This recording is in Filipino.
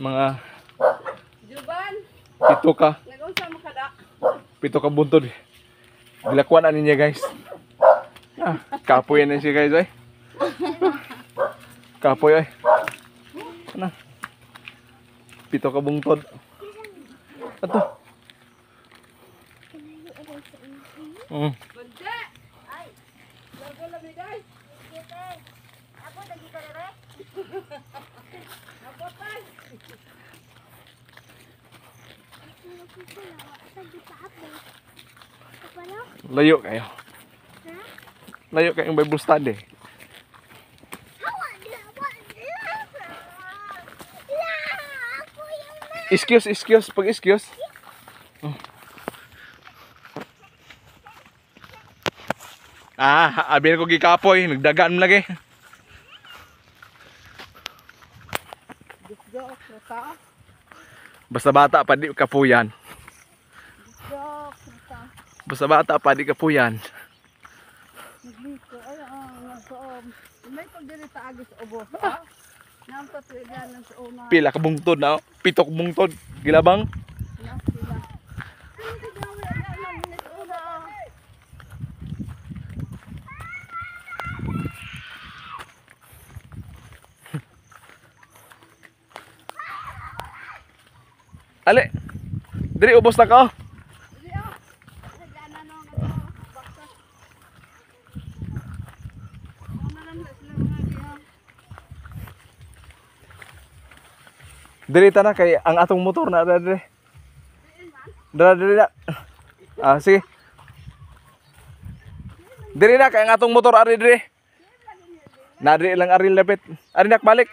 Mga Juban, pito ka. nagunsa mo kada. Pito ka buntod. Gilakuan ani niya guys. Kapoy na siya guys ay. Kapoy ay. Ano? Pito ka buntod. Ato. Bante. Ay. Lago lang ni guys. Ako lagi ka na rin. Ako pa. Layo kayo. Layo kayong Bible study. Excuse. Pag-excuse. Abi na ko gikapoy. Nagdagaan mo lagi. Disgo, krata. Basta bata pa di kapuyan. Disgo, krata. Basta bata pa di kapuyan. Nagliko. Ay, nagsoom. May pagdilita agis ubo. Nampat yan sa una. Pila ka bungtod na. Pitok bungtod. Gilabang. Sila. Ano ka gawin? Ano minit una? Ale. Diri ubos na ka. Dili ah. Nagana no nga baksa. Ano lang sila mga diha. Diri ta na kay ang atong motor na diri. Diri na. Sige. Diri na kay ang atong motor ari diri. Na diri lang ari lapit. Ari nak balik.